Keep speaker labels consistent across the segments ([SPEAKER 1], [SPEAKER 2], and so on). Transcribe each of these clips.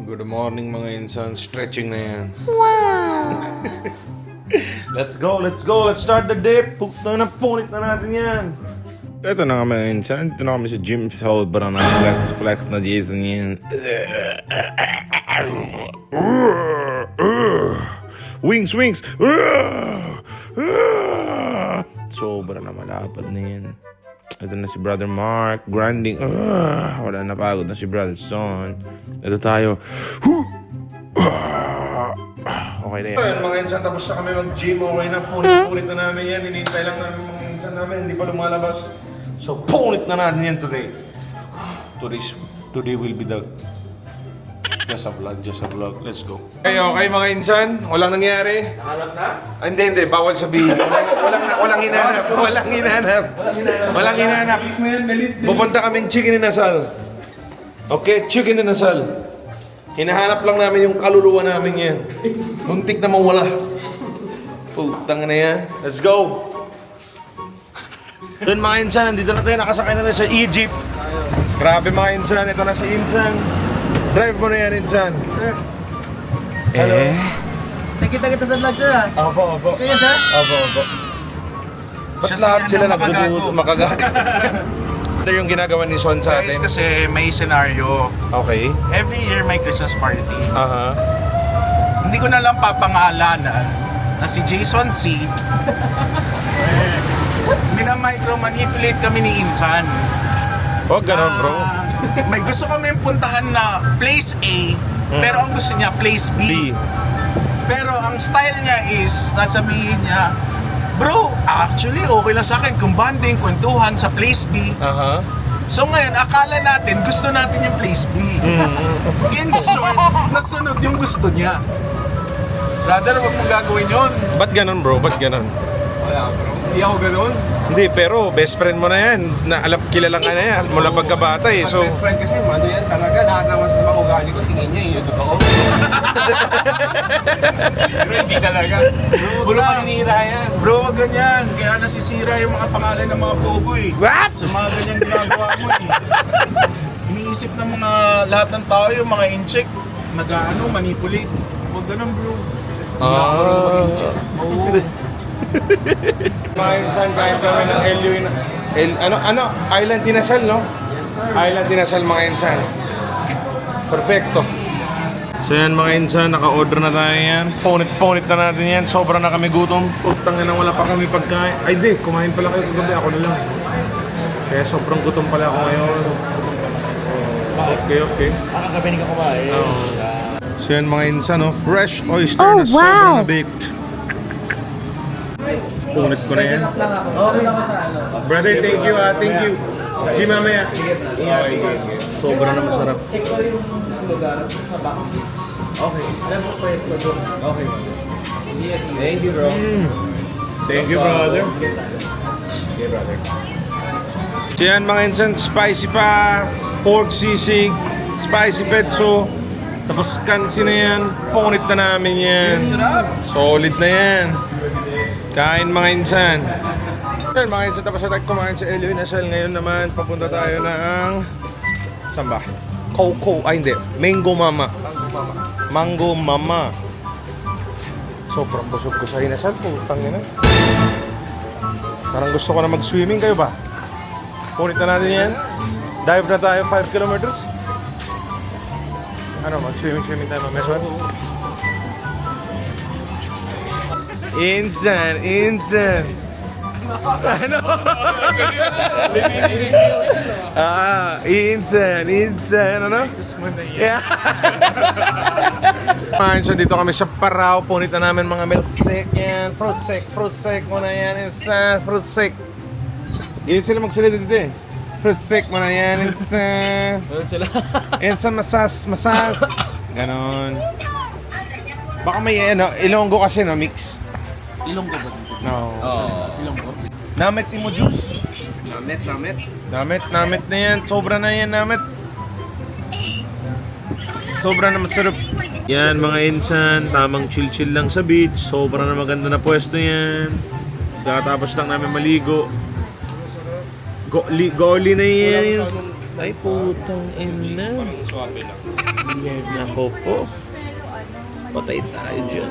[SPEAKER 1] Good morning mga insan. Stretching na yan. Wow! Let's go, let's go. Let's start the day. Puta na, punit na natin yan. Ito na nga mga insan. Ito na kami sa gym. Sobra na flex na Jason yan. Wings. Sobra na malapad na yan. Ito na si Brother Mark, grinding. Wala na pagod na si Brother Son. Ito tayo. Okay na yan. Ayan, mga insan, tapos na kami mag-gym. Okay na, punit na namin yan. Hinihintay lang namin mga insan namin. Hindi pa lumalabas. So, punit na natin yan today. Today will be the... Just a vlog. Let's go. Okay, mga insan. Walang nangyari. Nakalap na? Hindi. Bawal sabihin. Walang hinanap. Pupunta kaming chicken inasal. Okay, chicken inasal. Hinahanap lang namin yung kaluluwa namin yan. Muntik na mawala. Putang na yan. Let's go. Doon mga insan, nandito na tayo. Nakasakay na sa Egypt. Grabe mga insan. Ito na si Insan. Drive mo na yan, Insan.
[SPEAKER 2] Sir. Hello. Nakita sa vlog, sir, ha?
[SPEAKER 1] Opo.
[SPEAKER 2] Kaya, sir?
[SPEAKER 1] Opo. Ba't lahat sila makagaga? Ito yung ginagawa ni Son sa
[SPEAKER 3] Guys,
[SPEAKER 1] atin.
[SPEAKER 3] kasi may scenario.
[SPEAKER 1] Okay.
[SPEAKER 3] Every year may Christmas party.
[SPEAKER 1] Aha.
[SPEAKER 3] Hindi ko na lang papangalanan na si Jason C. Minamicromanipulate kami ni Insan.
[SPEAKER 1] Huwag ganon, bro.
[SPEAKER 3] May gusto kami puntahan na place A, pero ang gusto niya place B. Pero ang style niya is, sasabihin niya, bro, actually okay lang sa akin kung bonding, kwentuhan sa place B.
[SPEAKER 1] Aha.
[SPEAKER 3] So ngayon, akala natin, gusto natin yung place B. In short, nasunod yung gusto niya. Brother, huwag mong gagawin yun.
[SPEAKER 1] Ba't ganon, bro? Ba't ganon?
[SPEAKER 2] Wala, bro. Hindi ako ganoon.
[SPEAKER 1] Hindi, pero best friend mo na yan. Kilala ka na yan mula pagkabata eh. So,
[SPEAKER 2] Best friend kasi, ano yan talaga. Lahat ng masamang ugali ko, tingin niya, yun yung totoo. Pero hindi talaga. Puro paninira yan.
[SPEAKER 3] Bro, wag ganyan. Kaya nasisira yung mga pangalan ng mga bobo eh.
[SPEAKER 1] What?
[SPEAKER 3] Sa mga ganyang ginagawa mo eh. Iniisip ng mga lahat ng tao yung mga incheck, manipulate. Huwag ganun, bro. Oo.
[SPEAKER 1] Mga insan, kahit kami ng LU Island Tinasal, no? Island Tinasal, mga insan. Perfecto. So yan mga insan, naka-order na tayo yan. Punit na natin yan. Sobra na kami gutom. Putang ina, wala pa kami pagkain. Ay di, kumain pala kayo kagabi. Ako na lang. Kaya sobrang gutom pala ako ngayon. Okay.
[SPEAKER 2] Kakagabi ka kumain.
[SPEAKER 1] So yan mga insan, no? Fresh oyster na sobrang na-baked. Punit ko na yan.
[SPEAKER 2] Okay lang ako sa ano.
[SPEAKER 1] Brother, thank you. Thank you. Si mamaya. Sobra na masarap.
[SPEAKER 2] Check ko yung lugar sa back. Okay. Alam mo po ko doon. Okay. Yes. Thank you, bro.
[SPEAKER 1] Thank you, brother.
[SPEAKER 2] Okay, brother.
[SPEAKER 1] So yan mga insan, spicy pa, pork sisig, spicy petso, tapos kansi na yan, punit na namin yan. Solid na yan. Kain mga insan. Yan mga insan, tapos na tayo kumain sa Elio Inasal. Ngayon naman, papunta tayo ng... Saan ba? Hindi. Mango Mama. Sobrang busog ko sa Inasal. Putang ina. Parang gusto ko na mag-swimming. Kayo ba? Punit na natin yan. Dive na tayo 5 kilometers. Mag-swimming tayo mamaya, Swan? Insan. Ano? Insan. Ano? Yeah. Insan, dito kami sa Parao. Punit na namin mga milkshake yan. Fruit shake muna yan. Insan, fruit shake. Ganyan sila magsalita dito eh. Fruit shake muna yan. Insan, masas. Ganon. Baka may Ilonggo kasi no, mix.
[SPEAKER 3] Ilonggo ba dito?
[SPEAKER 1] No.
[SPEAKER 3] Ilonggo.
[SPEAKER 1] Namit mo juice.
[SPEAKER 2] Namit.
[SPEAKER 1] Namit na yan. Sobra na yan, namit. Sobra na masarap. Yan mga insan, tamang chill lang sa beach. Sobra na maganda na pwesto yan. Katapos lang namin maligo. Goli na yan. Ay putang ina. Nako po. Patay tayo dyan.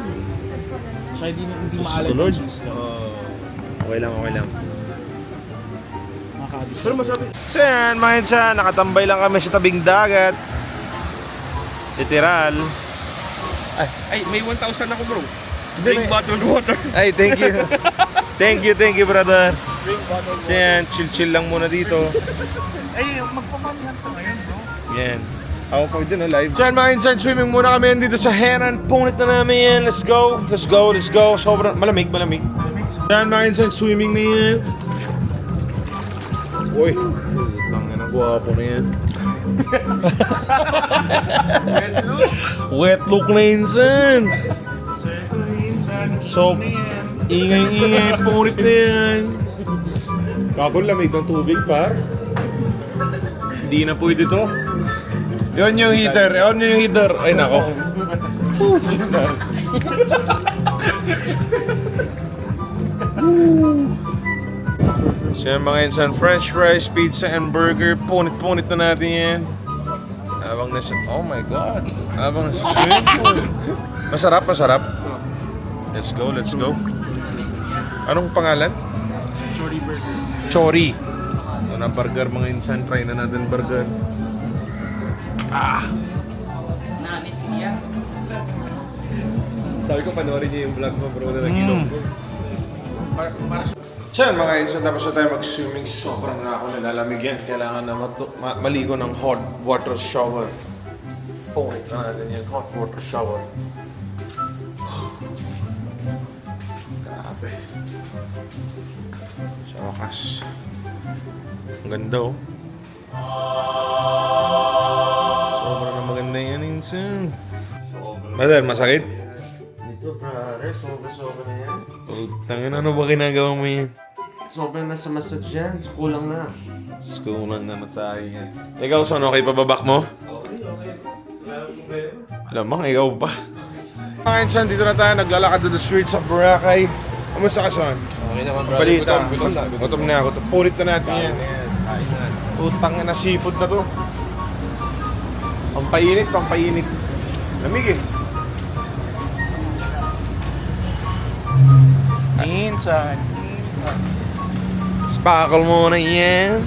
[SPEAKER 3] Siya hindi
[SPEAKER 1] maalam
[SPEAKER 3] maalam
[SPEAKER 1] yung
[SPEAKER 3] cheese lang.
[SPEAKER 1] Okay lang, okay lang.
[SPEAKER 3] Makakadit.
[SPEAKER 1] Pero masabi. So yan, mga insan, nakatambay lang kami sa tabing dagat. Literal.
[SPEAKER 2] Ay, may 1,000 ako bro. Drink bottled water.
[SPEAKER 1] Ay, thank you. Thank you, brother.
[SPEAKER 3] Drink bottle.
[SPEAKER 1] So yan, chill lang muna dito.
[SPEAKER 3] Ay, magpamanihan to ngayon bro.
[SPEAKER 1] Yan. Ako pa din, live. So yan, mga insan, swimming muna kami dito sa Heran. Punit na namin yan. Let's go. Sobrang malamig. So yan, mga insan, swimming na yan. Uy, tangin ang guwapo na yan. Wet look na insan. So, ingay, punit na yan. Kagol lamig ng tubig, par. Hindi na pwede to. Yun yung heater. Ay, nako. So yan, mga insan, french fries, pizza, and burger. Punit na natin yan. Abang nasa, oh my god. Abang nasa swimming pool. Masarap. Let's go. Anong pangalan?
[SPEAKER 3] Chori burger.
[SPEAKER 1] Chori. Ito na burger, mga insan. Try na natin burger.
[SPEAKER 2] Sabi ko, panoorin niyo yung vlog mo bro na nag-ilong ko.
[SPEAKER 1] So yan, mga insan, tapos na tayo mag-swimming. Sobrang na ako nalalamig yan. Kailangan na maligo ng hot water shower. Punit na natin yan, hot water shower. Grabe. Sa wakas. Ang ganda oh. Sobrang na maganda yan, insan. Brother, masakit?
[SPEAKER 2] Dito, brother. Sobra na yan.
[SPEAKER 1] Tangin, ano ba ginagawa mo yan?
[SPEAKER 2] Sobra na sa massage yan. Kulang na.
[SPEAKER 1] Kulang na tayo yan. Ikaw, son, okay pa babak mo?
[SPEAKER 2] Okay. Wala akong problema.
[SPEAKER 1] Alam mo, ikaw pa. Mga insan, dito na tayo. Naglalakad to the streets of Boracay. Kamusta ka, son?
[SPEAKER 2] Okay naman, brother.
[SPEAKER 1] Balita.
[SPEAKER 2] Gutom.
[SPEAKER 1] Gutom na ako. Pulit na natin yan.
[SPEAKER 2] Kain na.
[SPEAKER 1] Utang na seafood na to. Pampainit. Lamig eh.
[SPEAKER 3] Minsan.
[SPEAKER 1] Sparkle muna yan.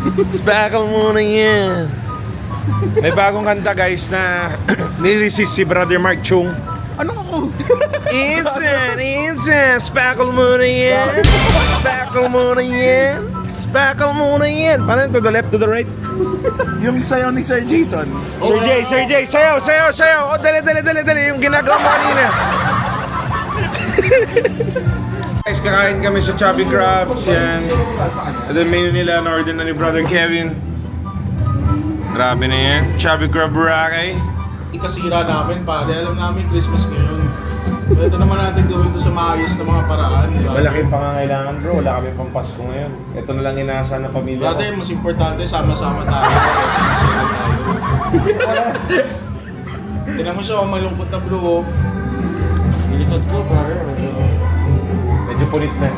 [SPEAKER 1] May bagong kanta guys na niresist si Brother Mark Chung.
[SPEAKER 3] Ano ako?
[SPEAKER 1] Instant. Sparkle muna yan. Paano yun? To the left, to the right?
[SPEAKER 3] Yung sayo ni Sir Jason.
[SPEAKER 1] Sir Jay, sayaw. Oh, dali. Yung ginagawa mo kanina. Guys, kakain kami sa Chubby Crabs. Yan. Ito yung menu nila. Na-order na ni Brother Kevin. Grabe na yan. Chubby Crab Boracay.
[SPEAKER 3] Ikasira namin pare. Alam namin Christmas ngayon. Pwede naman natin gawin ito sa maayos na mga paraan.
[SPEAKER 1] Malaking pangangailangan bro. Wala kami pang Pasko ngayon. Ito na lang inaasahan ng pamilya ko.
[SPEAKER 3] Brother, mas importante, sama-sama tayo. Masaya tayo. Tinan mo siya, malungkot na bro.
[SPEAKER 2] Nilipad ko, brother.
[SPEAKER 1] Medyo pulit na.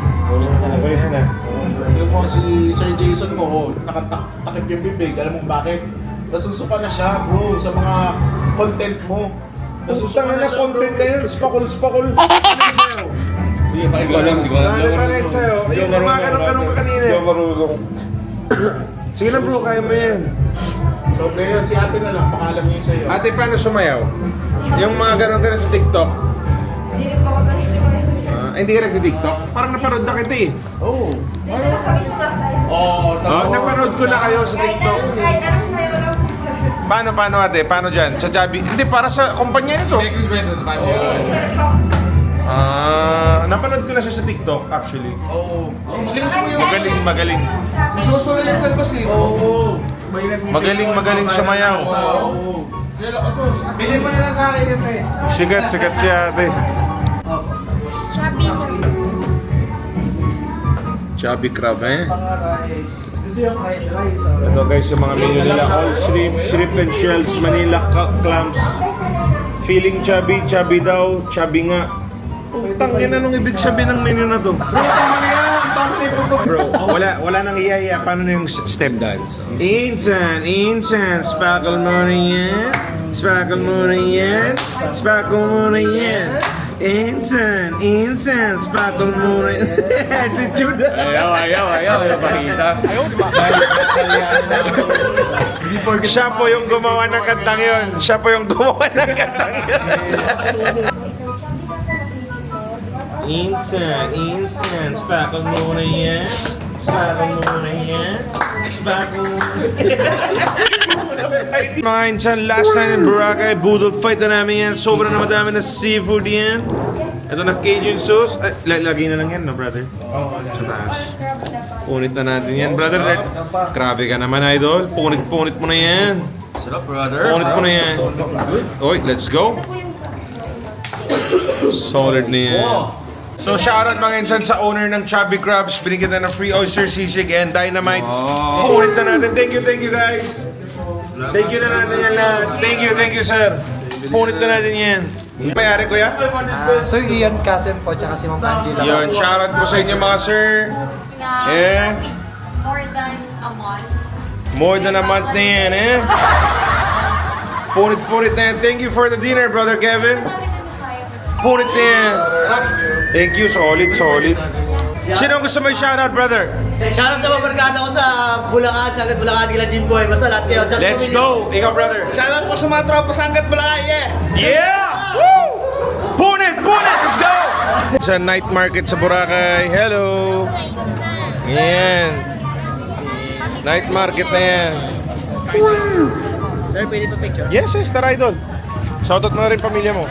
[SPEAKER 3] Yung mo si Sir Jason mo, nakatakip yung bibig. Alam mo bakit? Nasusuka na siya bro sa mga content mo. Nasusuka na siya bro.
[SPEAKER 1] content na yun. Spakul.
[SPEAKER 2] Sige, pakikalam. Di ko alam.
[SPEAKER 1] Sa'yo. Yung mga kanong ka kanina. Yung marunong. Sige na bro, kaya mo yan.
[SPEAKER 3] Sobre yun, si ate na lang, pangalan niya sa'yo.
[SPEAKER 1] Ate, paano sumayaw? Yung mga ganun sa TikTok.
[SPEAKER 4] Hindi rin po ako sa
[SPEAKER 1] Hindi ka nagti-TikTok? Parang napanood na kita eh.
[SPEAKER 3] Oo.
[SPEAKER 4] Dito lang kami sa Pasay.
[SPEAKER 3] Oo,
[SPEAKER 1] Napanood ko na kayo sa TikTok.
[SPEAKER 4] Kahit anong sayo lang po sa...
[SPEAKER 1] Paano ate? Paano dyan? Sa Chubby? Hindi, para sa kumpanya nito. Napanood ko na siya sa TikTok actually.
[SPEAKER 3] Oo.
[SPEAKER 1] Magaling.
[SPEAKER 3] Nasusunod yan sa labas eh. Oo.
[SPEAKER 1] Magaling sumayaw.
[SPEAKER 3] Oo. Bili mo na lang sa akin yan eh.
[SPEAKER 1] Sigat si ate. Chubby crab eh.
[SPEAKER 3] Gusto yung fried rice.
[SPEAKER 1] Ito guys yung mga menu nila. All shrimp and shells, Manila clams. Feeling chubby daw, chubby nga. Tangin na nung ibig sabihin ng menu na to. Bro, wala nang iya-iya. Paano na yung step dance? Insan, sparkle mo na yan. Sparkle muna yan. Sparkle muna yan. Insan, sparkle muna yan. Attitude.
[SPEAKER 2] Ayaw. Pakita.
[SPEAKER 1] Siya po yung gumawa ng kantang yun. Siya po yung gumawa ng kantang yun. Insan, sparkle muna yan. Sparkle muna yan. Sparkle muna Mga insan, last night in Boracay, budol fight na namin yan. Sobrang na madami na seafood yan. Ito na Cajun sauce. Ay, lagay na lang yan, no, brother? Oo, sa taas. Punit na natin yan, brother. Grabe ka naman, idol. Punit mo na yan.
[SPEAKER 2] Sarap, brother.
[SPEAKER 1] Punit mo na yan. Oy, let's go. Solid na yan. So, shoutout mga insan sa owner ng Chubby Crabs. Binigyan na ng free oyster sisig and dynamites. Punit na natin. Thank you guys. Thank you na natin yan lahat. Thank you, sir. Punit na natin yan. Mayari ko yan?
[SPEAKER 5] Sir Ian Kasim po, tsaka si Ma'am Angela.
[SPEAKER 1] Yun, shoutout ko sa inyo mga sir. Eh,
[SPEAKER 4] More than a month.
[SPEAKER 1] more than a month na yan, eh. Punit na yan. Thank you for the dinner, brother Kevin. Punit na yan. Thank you, solid. Sino ang gusto mo i-shoutout, brother?
[SPEAKER 5] Shoutout sa mga barkada ko sa Bulacan, Sangat Bulacan, kila Jimboy. Basta lahat kayo. Just
[SPEAKER 1] Let's go. Ikaw, brother.
[SPEAKER 2] Shoutout po sa mga tropa Sangkat Bulacan,
[SPEAKER 1] Yeah! Woo! Punit! Let's go! Sa night market sa Boracay. Hello! Yan. Night market na yan.
[SPEAKER 5] Sir, pwede pa picture?
[SPEAKER 1] Yes, tara idol. Shoutout mo na rin pamilya mo.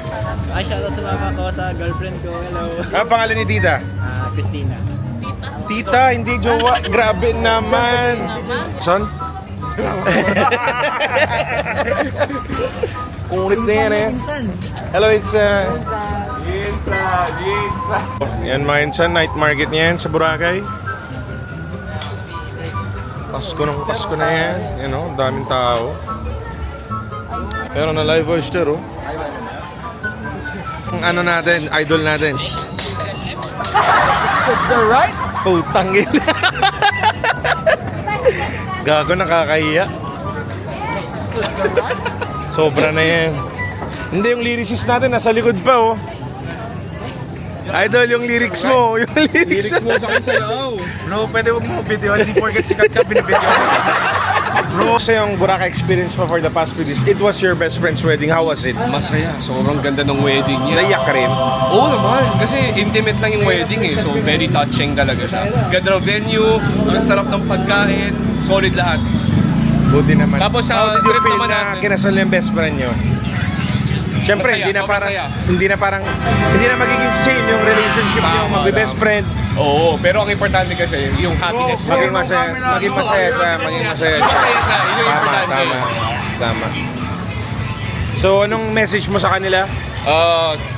[SPEAKER 5] Ay, shoutout sa mama ko, sa girlfriend ko. Hello.
[SPEAKER 1] Ano ang pangalan ni Tita?
[SPEAKER 5] Christina.
[SPEAKER 1] Tita, hindi jowa. Grabe naman. Son? Kulit na yan eh. Hello, it's Yan mga insan, night market niyan sa Boracay. Pasko na yan. You know, daming tao. Pero na live oyster, oh. Ang ano natin, idol natin.
[SPEAKER 5] Right?
[SPEAKER 1] Putang ina. Gago, nakakahiya. Sobra na yan. Hindi, yung lyricist natin nasa likod pa, oh. Idol, yung lyrics mo. Yung lyrics mo sa sayaw.
[SPEAKER 3] Bro, pwede mo video. Hindi porket sikat ka, binibideo.
[SPEAKER 1] Bro, sa yung Boracay experience mo for the past few days, it was your best friend's wedding. How was it?
[SPEAKER 6] Masaya. Sobrang ganda ng wedding niya.
[SPEAKER 1] Naiyak ka rin.
[SPEAKER 6] Oo naman. Kasi intimate lang yung wedding eh. So very touching talaga siya. Ganda ng venue. Ang sarap ng pagkain. Solid lahat.
[SPEAKER 1] Buti naman.
[SPEAKER 6] Tapos sa
[SPEAKER 1] how did you
[SPEAKER 6] trip
[SPEAKER 1] feel
[SPEAKER 6] naman
[SPEAKER 1] na
[SPEAKER 6] natin?
[SPEAKER 1] kinasal yung best friend nyo? Siyempre,
[SPEAKER 6] Masaya,
[SPEAKER 1] hindi na magiging same yung relationship nyo,
[SPEAKER 6] Tama
[SPEAKER 1] magbe-best
[SPEAKER 6] lang.
[SPEAKER 1] friend.
[SPEAKER 6] Oo. Pero ang importante kasi yung happiness.
[SPEAKER 1] Maging masaya siya.
[SPEAKER 6] Masaya siya. Yun yung importante.
[SPEAKER 1] Tama. So, anong message mo sa kanila?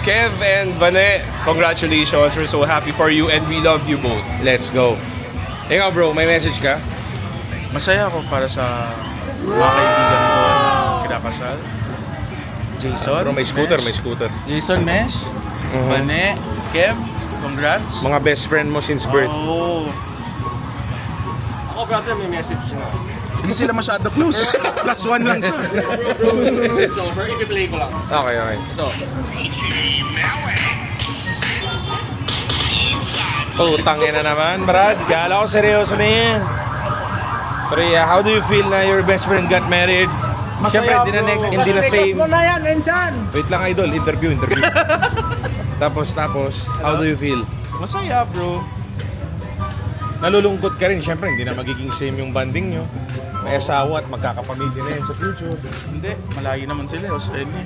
[SPEAKER 6] Kev and Vane, congratulations. We're so happy for you and we love you both.
[SPEAKER 1] Let's go. Ikaw bro, may message ka?
[SPEAKER 3] Masaya ako para sa mga kaibigan ko na kinakasal. Jason.
[SPEAKER 1] Bro, may scooter.
[SPEAKER 3] Jason Mesh. Mane. Kev. Congrats.
[SPEAKER 1] Mga best friend mo since birth.
[SPEAKER 3] Oh. Ako brother, may message na. Hindi sila masyado close. +1 lang siya.
[SPEAKER 6] Message over, i-play ko lang.
[SPEAKER 1] Okay.
[SPEAKER 6] Ito.
[SPEAKER 1] Putang ina naman, Brad. Kala ko seryoso na yan. Pero yeah, how do you feel na your best friend got married? Siyempre, hindi na fame.
[SPEAKER 5] na yan, Ensan!
[SPEAKER 1] Wait lang, idol. Interview. Tapos, how do you feel?
[SPEAKER 3] Masaya bro.
[SPEAKER 1] Nalulungkot ka rin. Siyempre, hindi na magiging same yung banding nyo. May asawa at magkakapamilya na yan sa future.
[SPEAKER 3] Hindi, malayo naman sila. Australia.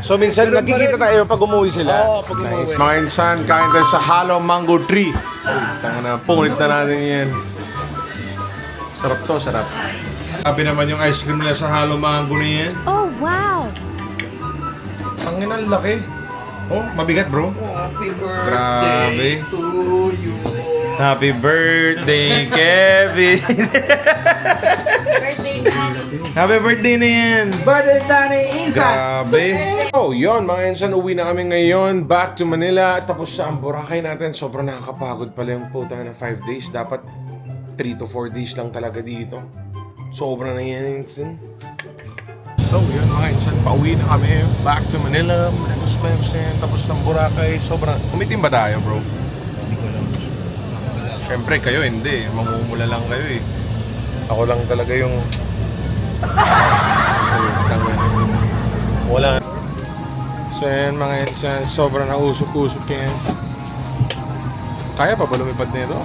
[SPEAKER 1] So minsan nagkikita tayo pag umuwi sila.
[SPEAKER 3] Oo, pag umuwi.
[SPEAKER 1] Mga insan, kain tayo sa Halo Mango Tree. Tanga na, punit na natin yan. Sarap to, sarap. Sabi naman yung ice cream nila sa Halo Mango na yan.
[SPEAKER 4] Oh, wow!
[SPEAKER 1] Tangin ang laki. Oh, mabigat bro.
[SPEAKER 6] Happy
[SPEAKER 1] Grabe.
[SPEAKER 6] to you.
[SPEAKER 1] Happy birthday, Kevin.
[SPEAKER 4] Birthday namin.
[SPEAKER 1] Happy birthday na yan.
[SPEAKER 5] Birthday Danny Insan!
[SPEAKER 1] Grabe. Oh, yon mga insan, uwi na kami ngayon. Back to Manila. Tapos sa ang Boracay natin, sobrang nakakapagod pala yung putang na 5 days. Dapat 3 to 4 days lang talaga dito. Sobrang na yan, insan. So yun mga insan, pauwi na kami back to Manila. Tapos ng Boracay. Sobrang, umitim ba tayo bro? Siyempre kayo hindi, mamumula lang kayo eh. Ako lang talaga yung... Wala. So yan mga insan, sobrang nausok-usok yan. Kaya pa ba lumipad nito?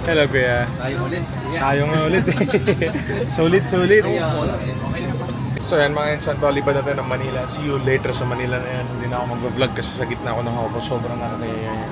[SPEAKER 1] Hello kuya.
[SPEAKER 5] Tayo ulit.
[SPEAKER 1] Tayo nga ulit eh. Sulit. So yan mga insan, palipad natin ng Manila. See you later sa Manila na yan. Hindi na ako mag-vlog kasi sa gitna ako ng hawak ko. Sobrang nakakaya.